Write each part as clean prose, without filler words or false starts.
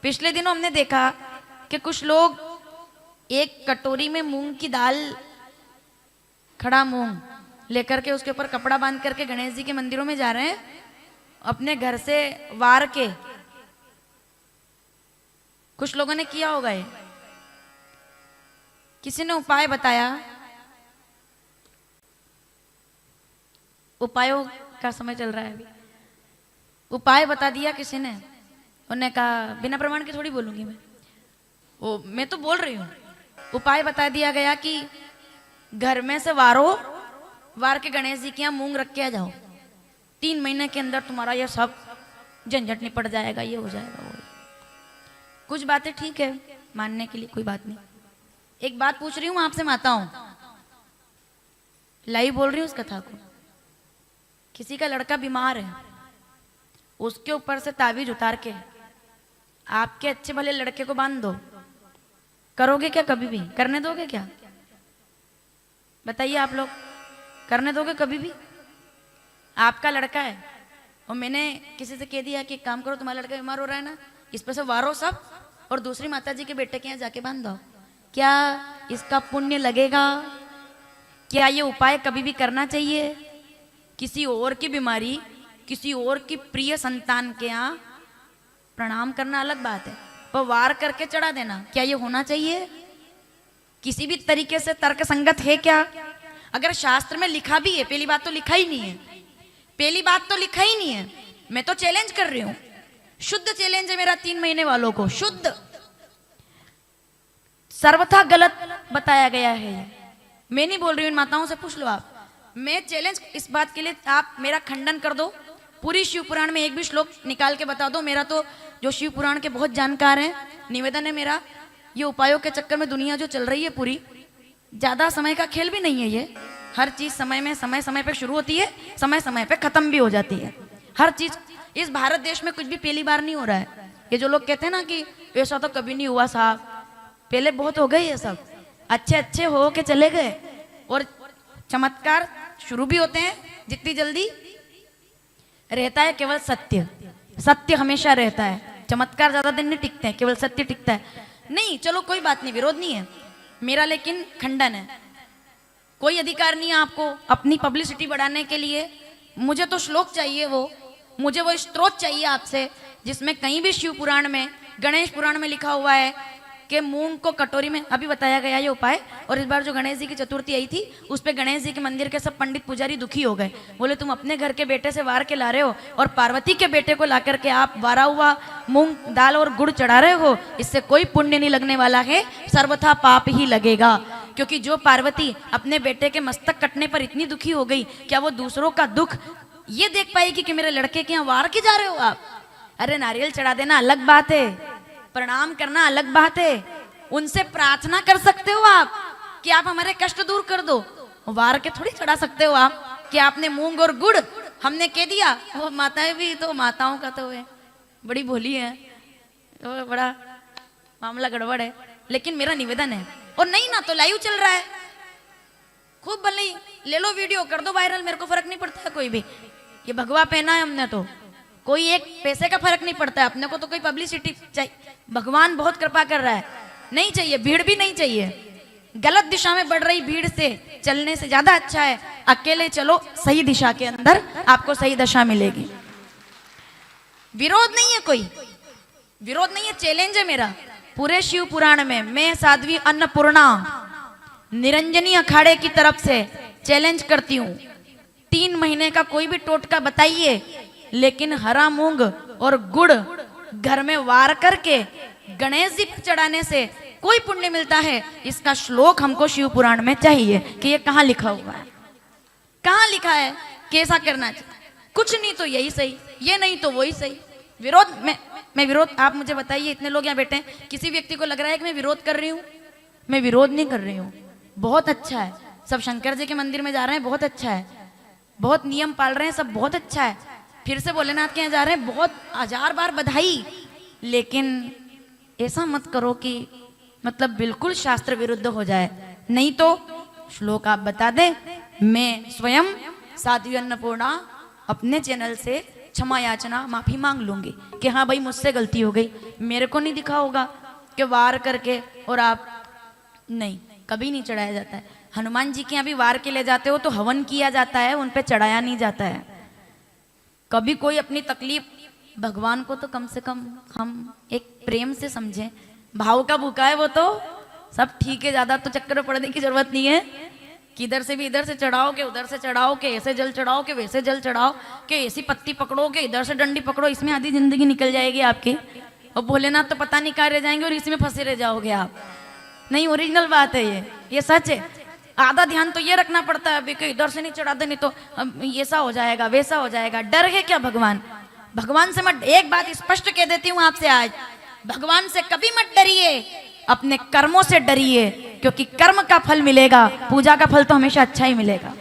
पिछले दिनों हमने देखा कि कुछ लोग एक कटोरी में मूंग की दाल, खड़ा मूंग लेकर के उसके ऊपर कपड़ा बांध करके गणेश जी के मंदिरों में जा रहे हैं अपने घर से वार के। कुछ लोगों ने किया होगा ये, किसी ने उपाय बताया, उपायों का समय चल रहा है अभी। उपाय बता दिया किसी ने, उन्होंने कहा बिना प्रमाण के थोड़ी बोलूंगी मैं तो बोल रही हूँ। उपाय बता दिया गया कि घर में से वार के गणेश जी के यहाँ मूंग रख के आ जाओ, 3 महीने के अंदर तुम्हारा ये सब झंझट निपट जाएगा, ये हो जाएगा वो। कुछ बातें ठीक है मानने के लिए, कोई बात नहीं। एक बात पूछ रही हूँ आपसे माताओं, लाइव बोल रही हूँ उस कथा को। किसी का लड़का बीमार है, उसके ऊपर से ताबीज उतार के आपके अच्छे भले लड़के को बांध दो, करोगे क्या? कभी भी करने दोगे क्या? बताइए आप लोग, करने दोगे कभी भी? आपका लड़का है और मैंने किसी से कह दिया कि काम करो, तुम्हारा लड़का बीमार हो रहा है ना, इस पर से वारो सब और दूसरी माता जी के बेटे के यहाँ जाके बांध दो, क्या इसका पुण्य लगेगा? क्या ये उपाय कभी भी करना चाहिए? किसी और की बीमारी, किसी और की प्रिय संतान के यहाँ प्रणाम करना अलग बात है, पर वार करके चढ़ा देना, क्या ये होना चाहिए? किसी भी तरीके से तर्क संगत है क्या? अगर शास्त्र में लिखा भी है, पहली बात तो लिखा ही नहीं है, पहली बात तो लिखा ही नहीं है। मैं तो चैलेंज कर रही हूं, शुद्ध चैलेंज है मेरा 3 महीने वालों को, शुद्ध सर्वथा गलत बताया गया है ये। मैं नहीं बोल रही हूं, इन माताओं से पूछ लो आप। मैं चैलेंज इस बात के लिए, आप मेरा खंडन कर दो, पूरी शिव पुराण में एक भी श्लोक निकाल के बता दो। मेरा तो जो शिव पुराण के बहुत जानकार हैं, निवेदन है मेरा, ये उपायों के चक्कर में दुनिया जो चल रही है पूरी, ज्यादा समय का खेल भी नहीं है ये। हर चीज समय समय पे शुरू होती है, समय समय पे खत्म भी हो जाती है। हर चीज इस भारत देश में कुछ भी पहली बार नहीं हो रहा है। ये जो लोग कहते हैं ना कि ऐसा तो कभी नहीं हुआ साहब, पहले बहुत हो गए ये सब, अच्छे अच्छे हो के चले गए। और चमत्कार शुरू भी होते हैं जितनी जल्दी, रहता है केवल सत्य, सत्य हमेशा रहता है, चमत्कार ज्यादा दिन नहीं टिकते हैं, केवल सत्य टिकता है। नहीं चलो कोई बात नहीं, विरोध नहीं है मेरा, लेकिन खंडन है। कोई अधिकार नहीं है आपको अपनी पब्लिसिटी बढ़ाने के लिए। मुझे तो श्लोक चाहिए, मुझे वो स्त्रोत चाहिए आपसे जिसमें कहीं भी शिव पुराण में, गणेश पुराण में लिखा हुआ है कि मूंग को कटोरी में, अभी बताया गया ये उपाय। और इस बार जो गणेश जी की चतुर्थी आई थी, उस पे गणेश जी के मंदिर के सब पंडित पुजारी दुखी हो गए, बोले तुम अपने घर के बेटे से वार के ला रहे हो और पार्वती के बेटे को ला करके आप वारा हुआ मूंग दाल और गुड़ चढ़ा रहे हो, इससे कोई पुण्य नहीं लगने वाला है, सर्वथा पाप ही लगेगा। क्योंकि जो पार्वती अपने बेटे के मस्तक कटने पर इतनी दुखी हो गई, क्या वो दूसरों का दुख ये देख पाएगी कि मेरे लड़के के यहाँ वार के जा रहे हो आप? अरे नारियल चढ़ा देना अलग बात है, प्रणाम करना अलग बात है, उनसे प्रार्थना कर सकते हो आप कि आप हमारे कष्ट दूर कर दो। वार के थोड़ी चढ़ा सकते हो आप कि आपने मूंग और गुड़ हमने कह दिया। वो माताएं भी तो, माताओं का तो है बड़ी भोली है, तो बड़ा मामला गड़बड़ है। लेकिन मेरा निवेदन है, और नहीं ना तो लाइव चल रहा है, खूब भले ले लो वीडियो, कर दो वायरल, मेरे को फर्क नहीं पड़ता है कोई भी। ये भगवा पहना है हमने तो, कोई एक पैसे का फर्क नहीं पड़ता है अपने को, तो कोई पब्लिसिटी चाहिए। भगवान बहुत कृपा कर रहा है, नहीं चाहिए भीड़ भी नहीं चाहिए। गलत दिशा में बढ़ रही भीड़ से चलने से ज्यादा अच्छा है अकेले चलो सही दिशा के अंदर, आपको सही दशा मिलेगी। विरोध नहीं है, कोई विरोध नहीं है, चैलेंज है मेरा पूरे शिव पुराण में। मैं साध्वी अन्नपूर्णा निरंजनी अखाड़े की तरफ से चैलेंज करती हूँ, 3 महीने का कोई भी टोटका बताइए, लेकिन हरा मूंग और गुड़ घर में वार करके गणेश जी पर चढ़ाने से कोई पुण्य मिलता है, इसका श्लोक हमको शिव पुराण में चाहिए कि ये कहाँ लिखा हुआ है, कहाँ लिखा है कि ऐसा करना चाहिए। कुछ नहीं तो यही सही, ये नहीं तो वही सही। विरोध मैं विरोध, आप मुझे बताइए, इतने लोग यहाँ बैठे हैं, किसी व्यक्ति को लग रहा है कि मैं विरोध कर रही हूँ? मैं विरोध नहीं कर रही हूँ, बहुत अच्छा है, सब शंकर जी के मंदिर में जा रहे हैं, बहुत अच्छा है, बहुत नियम पाल रहे हैं सब, बहुत अच्छा है, फिर से भोलेनाथ के यहाँ जा रहे हैं, बहुत 1000 बार बधाई। लेकिन ऐसा मत करो कि मतलब बिल्कुल शास्त्र विरुद्ध हो जाए, नहीं तो श्लोक आप बता दें, मैं स्वयं साध्वी अन्नपूर्णा अपने चैनल से क्षमा याचना माफी मांग लूंगी कि हाँ भाई मुझसे गलती हो गई। मेरे को नहीं दिखा होगा कि वार करके और आप नहीं, कभी नहीं चढ़ाया जाता है। हनुमान जी के यहाँ भी वार के ले जाते हो तो हवन किया जाता है, उन पे चढ़ाया नहीं जाता है। कभी कोई अपनी तकलीफ, भगवान को तो कम से कम हम एक प्रेम से समझें। भाव का भूखा है वो तो सब ठीक है, ज्यादा तो चक्कर में पड़ने की जरूरत नहीं है कि इधर से भी इधर से चढ़ाओ के उधर से चढ़ाओ के ऐसे जल चढ़ाओ के वैसे जल चढ़ाओ के ऐसी पत्ती पकड़ो के इधर से डंडी पकड़ो। इसमें आधी जिंदगी निकल जाएगी आपकी और भोलेनाथ तो पता नहीं कहाँ रह जाएंगे और इसमें फंसे रह जाओगे आप। नहीं, ओरिजिनल बात है ये सच है। आधा ध्यान तो ये रखना पड़ता है अभी कि इधर से नहीं चढ़ा दे, नहीं तो ऐसा हो जाएगा वैसा हो जाएगा। डर है क्या भगवान से मत। एक बात स्पष्ट कह देती हूँ आपसे आज, भगवान से कभी मत डरिए, अपने कर्मों से डरिए, क्योंकि कर्म का फल मिलेगा, पूजा का फल तो हमेशा अच्छा ही मिलेगा।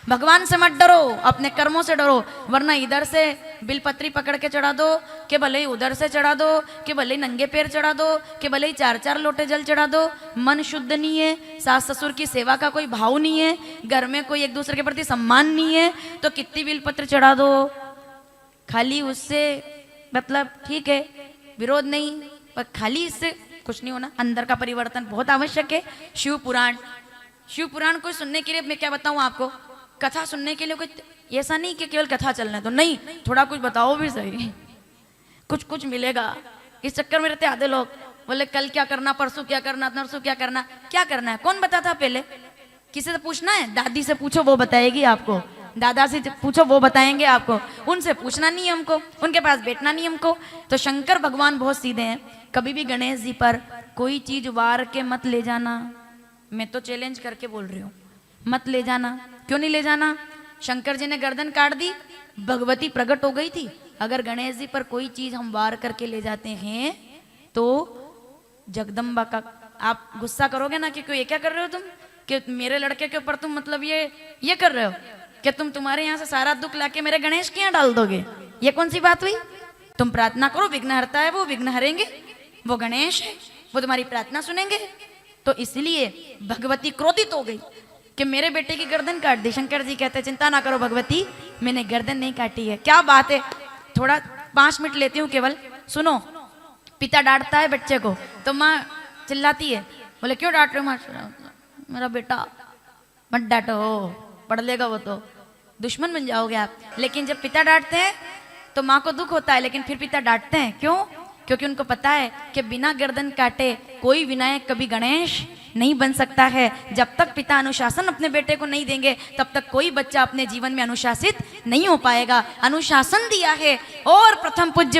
भगवान से मत डरो, अपने कर्मों से डरो, वरना इधर से बिलपत्री पकड़ के चढ़ा दो कि भले ही उधर से चढ़ा दो कि भले ही नंगे पैर चढ़ा दो कि भले ही 4-4 लोटे जल चढ़ा दो, मन शुद्ध नहीं है, सास ससुर की सेवा का कोई भाव नहीं है, घर में कोई एक दूसरे के प्रति सम्मान नहीं है, तो कितनी बिलपत्र चढ़ा दो, खाली उससे मतलब ठीक है, विरोध नहीं, पर खाली इससे कुछ नहीं होना। अंदर का परिवर्तन बहुत आवश्यक है। शिव पुराण को सुनने के लिए मैं क्या बताऊं आपको, कथा सुनने के लिए कोई ऐसा नहीं कि केवल कथा चलने तो नहीं, थोड़ा कुछ बताओ भी सही, कुछ मिलेगा। इस चक्कर में रहते आधे लोग, बोले कल क्या करना, परसों क्या करना, नरसों क्या करना है, कौन बताता पहले? किसी से पूछना है? दादी से पूछो वो बताएगी आपको, दादा से पूछो वो बताएंगे आपको, उनसे पूछना नहीं है हमको, उनके पास बैठना नहीं हमको। तो शंकर भगवान बहुत सीधे हैं। कभी भी गणेश जी पर कोई चीज वार के मत ले जाना, मैं तो चैलेंज करके बोल रही हूँ, मत ले जाना। क्यों नहीं ले जाना? शंकर जी ने गर्दन काट दी, भगवती प्रकट हो गई थी। अगर गणेश जी पर कोई चीज हम वार करके ले जाते हैं तो जगदम्बा का, आप गुस्सा करोगे ना कि क्यों, ये क्या कर रहे हो तुम, कि मेरे लड़के के ऊपर तुम मतलब ये कर रहे हो कि तुम तुम्हारे यहाँ से सारा दुख लाके मेरे गणेश के यहाँ डाल दोगे, ये कौन सी बात हुई? तुम प्रार्थना करो, विघ्नहर्ता है वो, विघ्न हरेंगे, वो गणेश है, वो तुम्हारी प्रार्थना सुनेंगे। तो इसलिए भगवती क्रोधित हो गई कि मेरे बेटे की गर्दन काट दी। शंकर जी कहते चिंता ना करो भगवती, मैंने गर्दन नहीं काटी है। क्या बात है, थोड़ा 5 मिनट लेती हूँ केवल, सुनो। पिता डांटता है बच्चे को तो माँ चिल्लाती है, बोले क्यों डांट रहे हो माँ? मेरा बेटा मत डांटो, पढ़ लेगा वो तो, दुश्मन बन जाओगे आप। लेकिन जब पिता डांटते हैं तो माँ को दुख होता है, लेकिन फिर पिता डांटते हैं क्यों? क्योंकि उनको पता है कि बिना गर्दन काटे कोई विनायक कभी गणेश नहीं बन सकता है। जब तक पिता अनुशासन अपने बेटे को नहीं देंगे तब तक कोई बच्चा अपने जीवन में अनुशासित नहीं हो पाएगा। अनुशासन दिया है और प्रथम पूज्य